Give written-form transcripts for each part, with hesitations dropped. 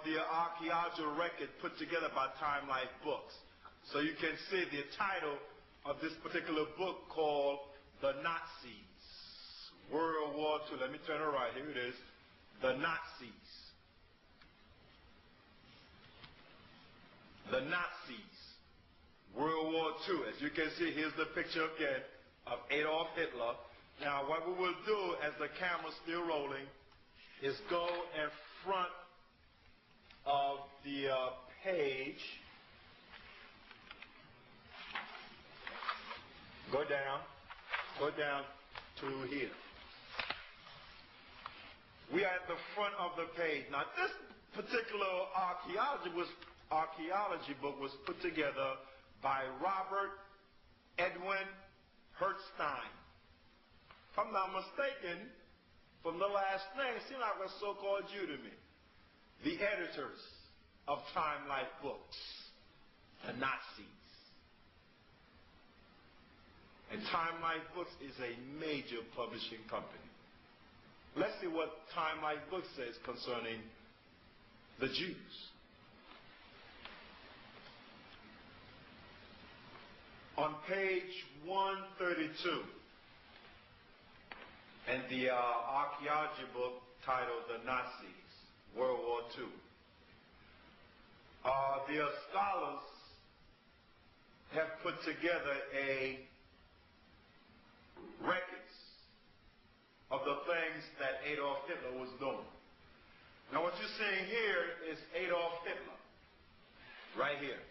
the archaeological record put together by Time Life Books. So you can see the title of this particular book called The Nazis, World War II. Let me turn it right. Here it is. The Nazis. The Nazis, World War II. As you can see, here's the picture again of Adolf Hitler. Now, what we will do, as the camera's still rolling, is go in front of the page. Go down to here. We are at the front of the page. Now, this particular archaeology book was put together by Robert Edwin Hertzstein. If I'm not mistaken, from the last name, it seems like a so-called Jew to me. The editors of Time Life Books, the Nazis. And Time Life Books is a major publishing company. Let's see what Time Life Books says concerning the Jews. On page 132, in the archaeology book titled The Nazis, World War II, the scholars have put together a records of the things that Adolf Hitler was doing. Now what you're seeing here is Adolf Hitler, right here.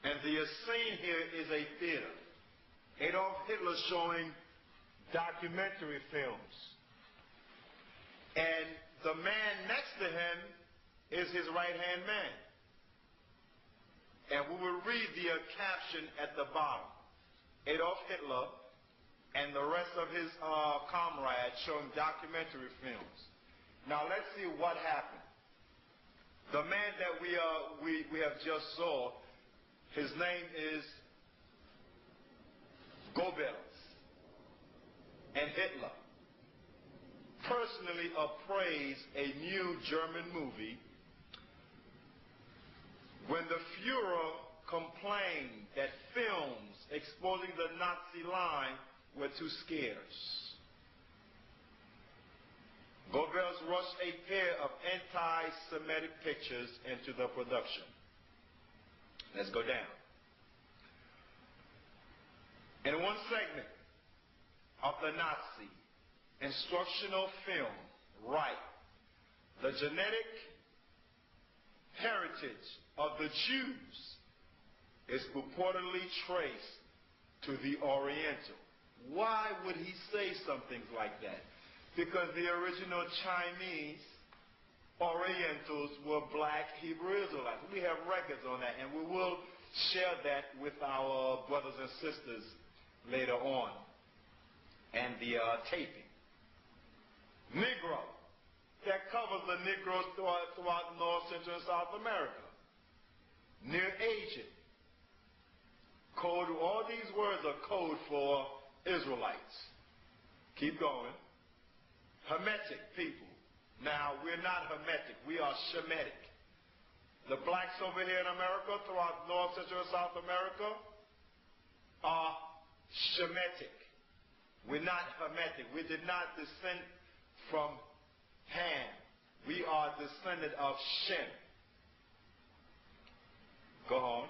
And the scene here is a theater. Adolf Hitler showing documentary films. And the man next to him is his right-hand man. And we will read the caption at the bottom. Adolf Hitler and the rest of his comrades showing documentary films. Now let's see what happened. The man that we have just saw, his name is Goebbels, and Hitler personally appraised a new German movie when the Fuhrer complained that films exposing the Nazi line were too scarce. Goebbels rushed a pair of anti-Semitic pictures into the production. Let's go down. In one segment of the Nazi instructional film, right, the genetic heritage of the Jews is purportedly traced to the Oriental. Why would he say some things like that? Because the original Chinese Orientals were black Hebrew Israelites. We have records on that, and we will share that with our brothers and sisters later on, and the taping. Negro, that covers the Negroes throughout North, Central, and South America. Near Asian, code, all these words are code for Israelites. Keep going. Hermetic people. Now, we're not Hermetic, we are Shemitic. The blacks over here in America, throughout North, Central, and South America, are Shemitic. We're not Hermetic. We did not descend from Ham. We are descended of Shem. Go on.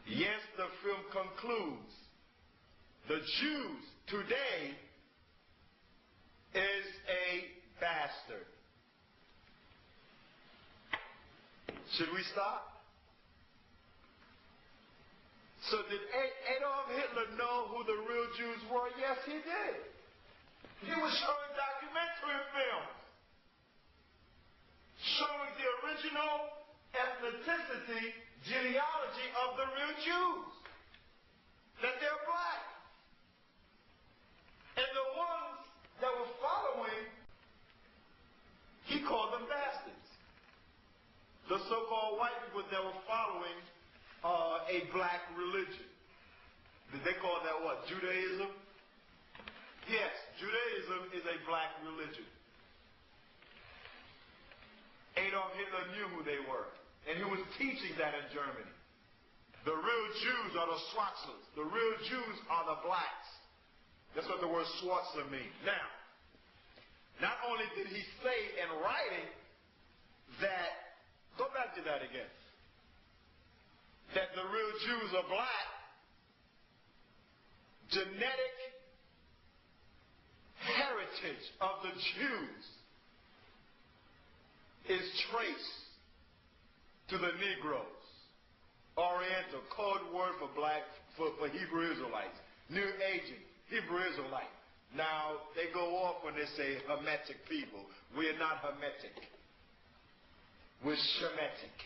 Yes, the film concludes. The Jews today is a bastard. Should we stop? So did Adolf Hitler know who the real Jews were? Yes, he did. He was showing documentary films, showing the original ethnicity, genealogy of the real Jews, that they're black. And the ones that were following, he called them bastards. The so-called white people that were following a black religion. Did they call that what? Judaism? Yes, Judaism is a black religion. Adolf Hitler knew who they were. And he was teaching that in Germany. The real Jews are the Schwarzers. The real Jews are the blacks. That's what the word Schwarzer means. Now, not only did he say in writing that, go back to that again, that the real Jews are black, genetic heritage of the Jews is traced to the Negroes. Oriental, code word for black, for Hebrew Israelites. New Aging, Hebrew Israelite. Now, they go off when they say Hermetic people. We are not Hermetic. We're Shemitic.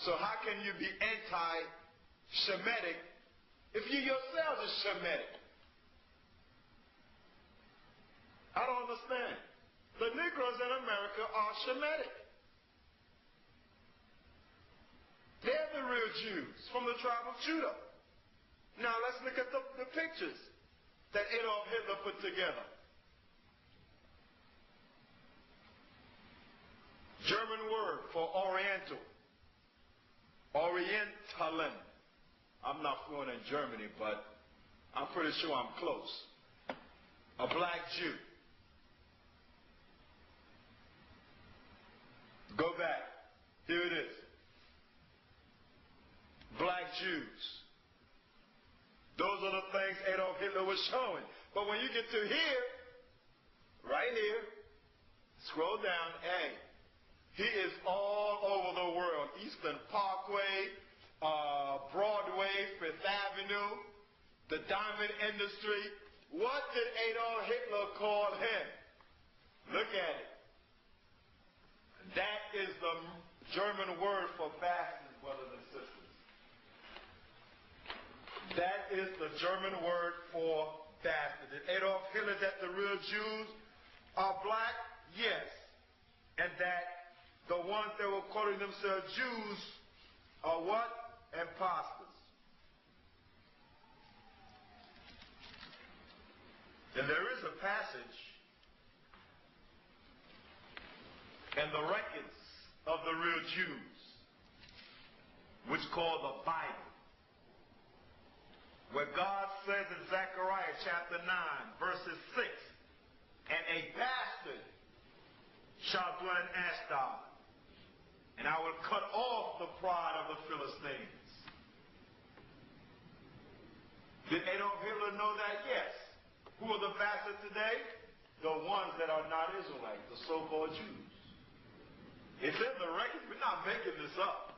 So how can you be anti-Shemitic if you yourselves are Shemitic? I don't understand. The Negroes in America are Shemitic. They're the real Jews from the tribe of Judah. Now let's look at the pictures that Adolf Hitler put together. German word for Oriental. Orientalen. I'm not fluent in Germany, but I'm pretty sure I'm close. A black Jew. Go back. Here it is. Black Jews. Those are the things Adolf Hitler was showing. But when you get to here, right here, scroll down, hey, he is all over the world. Eastern Parkway, Broadway, Fifth Avenue, the diamond industry. What did Adolf Hitler call him? Look at it. That is the German word for bastard, brothers and sisters. That is the German word for bastard. Did Adolf Hitler that the real Jews are black? Yes. And that the ones that were calling themselves Jews are what? Imposters. And there is a passage in the records of the real Jews, which called the Bible, where God says in Zechariah chapter 9, verses 6, and a bastard shall dwell in Ashdod, and I will cut off the pride of the Philistines. Did Adolf Hitler know that? Yes. Who are the bastards today? The ones that are not Israelites, the so-called Jews. It's in the records. We're not making this up.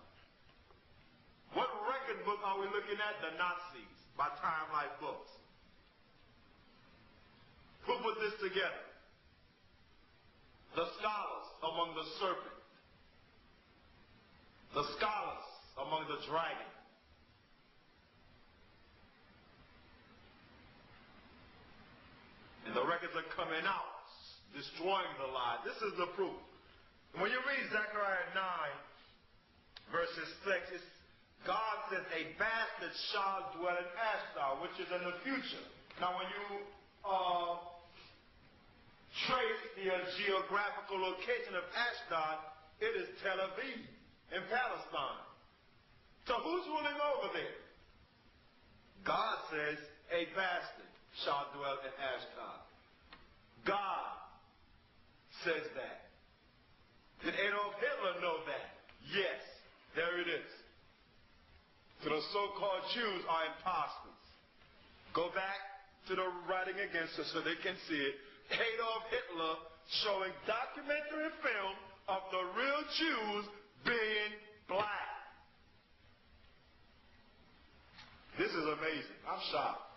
What record book are we looking at? The Nazis, by Time Life Books. Who put this together? The scholars among the serpent. The scholars among the dragon. And the records are coming out, destroying the lie. This is the proof. When you read Zechariah 9, verses 6, God says, a bastard shall dwell in Ashdod, which is in the future. Now, when you trace the geographical location of Ashdod, it is Tel Aviv in Palestine. So who's ruling over there? God says, a bastard shall dwell in Ashdod. God says that. Did Adolf Hitler know that? Yes. There it is. So the so-called Jews are imposters. Go back to the writing against us so they can see it. Adolf Hitler showing documentary film of the real Jews being black. This is amazing. I'm shocked.